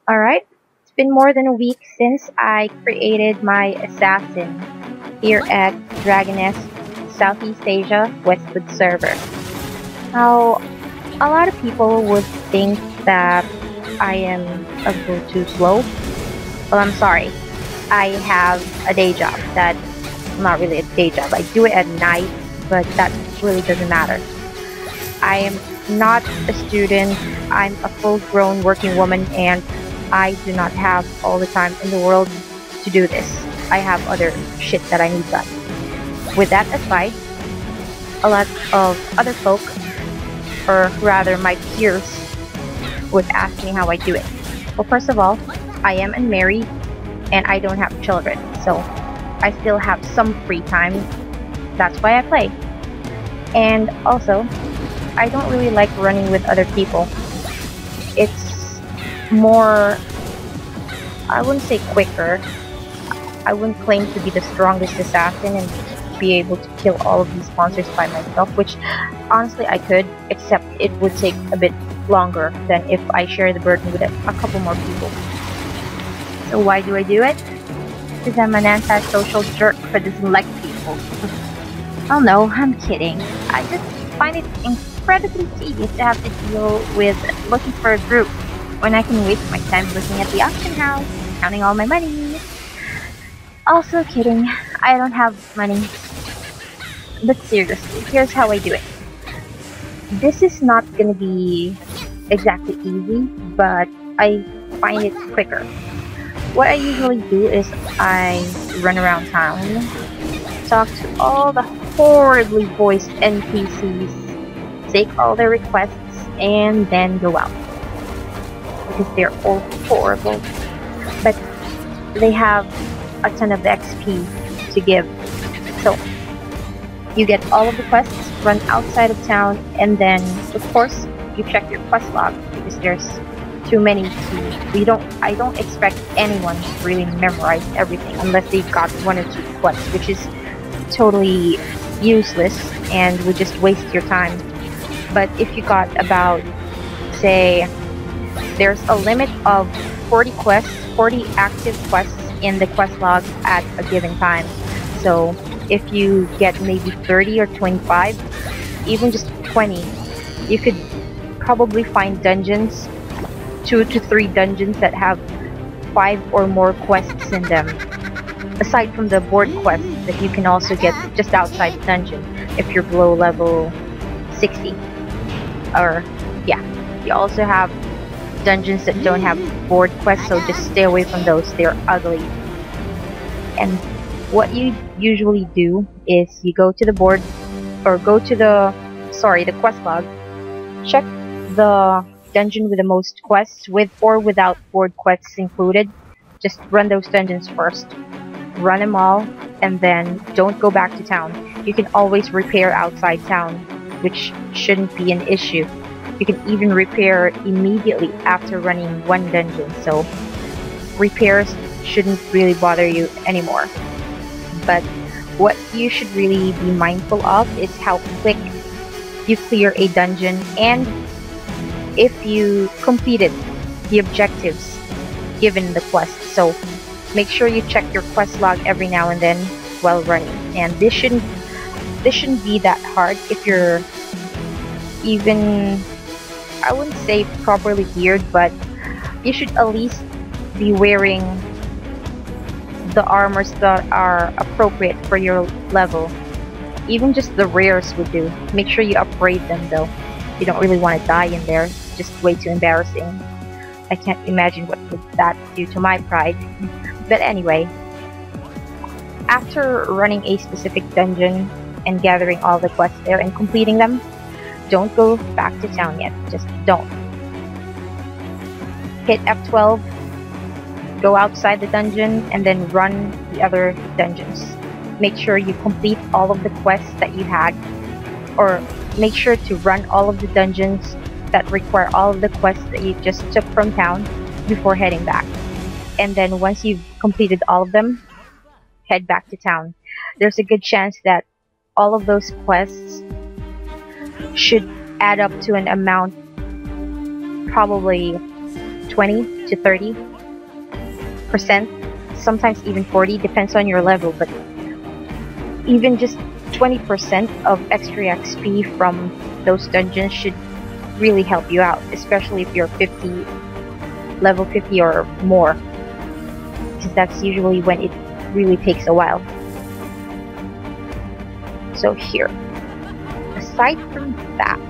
Alright, it's been more than a week since I created my assassin here at Dragoness Southeast Asia Westwood server. Now, a lot of people would think that I am a little too slow. Well, I'm sorry. I have a day job that, not really a day job, I do it at night, but that really doesn't matter. I am not a student, I'm a full-grown working woman, and I do not have all the time in the world to do this. I have other shit that I need done. With that aside, a lot of other folk, or rather my peers, would ask me how I do it. Well, first of all, I am unmarried and I don't have children, so I still have some free time. That's why I play. And also, I don't really like running with other people. It's more, I wouldn't say quicker. I wouldn't claim to be the strongest assassin and be able to kill all of these monsters by myself, which honestly I could, except it would take a bit longer than if I share the burden with a couple more people. So why do I do it? Because I'm an antisocial jerk who doesn't like people. Oh no, I'm kidding. I just find it incredibly tedious to have to deal with looking for a group when I can waste my time looking at the auction house, counting all my money. Also kidding, I don't have money. But seriously, here's how I do it. This is not gonna be exactly easy, but I find it quicker. What I usually do is I run around town, talk to all the horribly voiced NPCs, take all their requests, and then go out. Because they're all horrible, but they have a ton of XP to give. So you get all of the quests, run outside of town, and then of course you check your quest log because there's too many I don't expect anyone to really memorize everything unless they've got one or two quests, which is totally useless and would just waste your time. But if you got about, say, there's a limit of 40 quests, 40 active quests in the quest log at a given time. So if you get maybe 30 or 25, even just 20, you could probably find dungeons, 2 to 3 dungeons that have 5 or more quests in them. Aside from the board quests that you can also get just outside the dungeon if you're below level 60. Or, yeah, you also have dungeons that don't have board quests, so just stay away from those, they're ugly. And what you usually do is you go to the board, or go to the quest log, check the dungeon with the most quests, with or without board quests included. Just run those dungeons first. Run them all, and then don't go back to town. You can always repair outside town, which shouldn't be an issue. You can even repair immediately after running one dungeon, so repairs shouldn't really bother you anymore. But what you should really be mindful of is how quick you clear a dungeon and if you completed the objectives given the quest. So make sure you check your quest log every now and then while running. And this shouldn't be that hard if you're even, I wouldn't say properly geared, but you should at least be wearing the armors that are appropriate for your level. Even just the rares would do. Make sure you upgrade them though. You don't really want to die in there. It's just way too embarrassing. I can't imagine what would that do to my pride. But anyway, after running a specific dungeon and gathering all the quests there and completing them, don't go back to town yet. Just don't. Hit F12, go outside the dungeon, and then run the other dungeons. Make sure you complete all of the quests that you had, or make sure to run all of the dungeons that require all of the quests that you just took from town before heading back. And then once you've completed all of them, head back to town. There's a good chance that all of those quests should add up to an amount probably 20 to 30%, sometimes even 40, depends on your level, but even just 20% of extra XP from those dungeons should really help you out, especially if you're level 50 or more, because that's usually when it really takes a while. So here, aside from that,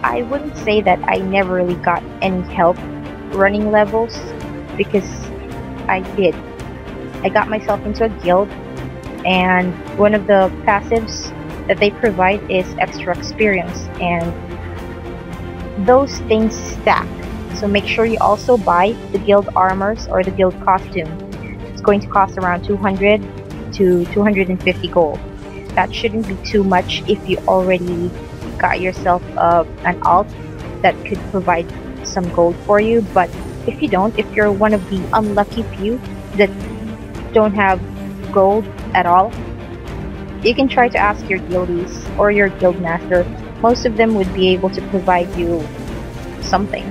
I wouldn't say that I never really got any help running levels, because I did. I got myself into a guild, and one of the passives that they provide is extra experience, and those things stack. So make sure you also buy the guild armors or the guild costume. It's going to cost around 200 to 250 gold. That shouldn't be too much if you already got yourself an alt that could provide some gold for you, but if you don't, if you're one of the unlucky few that don't have gold at all, you can try to ask your guildies or your guild master. Most of them would be able to provide you something.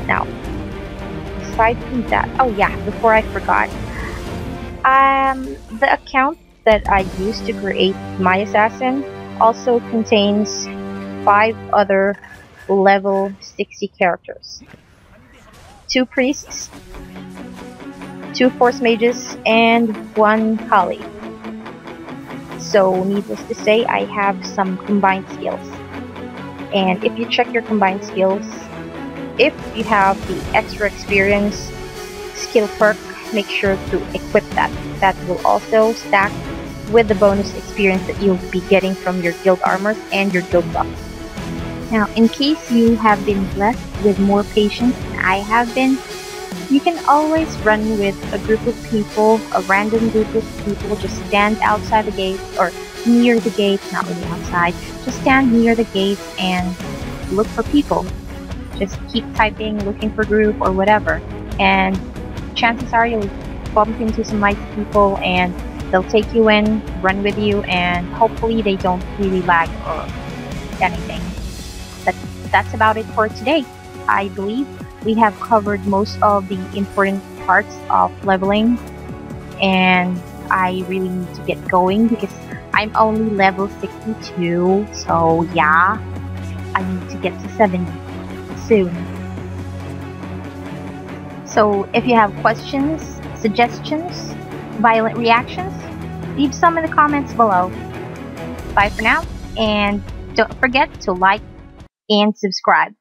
Now, aside from that, oh yeah, before I forgot, the account that I used to create my assassin also contains 5 other level 60 characters. 2 priests, 2 force mages, and 1 Kali. So needless to say, I have some combined skills. And if you check your combined skills, if you have the extra experience skill perk, make sure to equip that. That will also stack with the bonus experience that you'll be getting from your guild armors and your guild buffs. Now, in case you have been blessed with more patience than I have been, you can always run with a group of people, a random group of people. Just stand outside the gate, or near the gate, not really outside. Just stand near the gate and look for people. Just keep typing, looking for group or whatever. And chances are you'll bump into some nice people and they'll take you in, run with you, and hopefully they don't really lag or anything. But that's about it for today. I believe we have covered most of the important parts of leveling, and I really need to get going because I'm only level 62, so yeah, I need to get to 70 soon. So if you have questions, suggestions, violent reactions, leave some in the comments below. Bye for now, and don't forget to like and subscribe.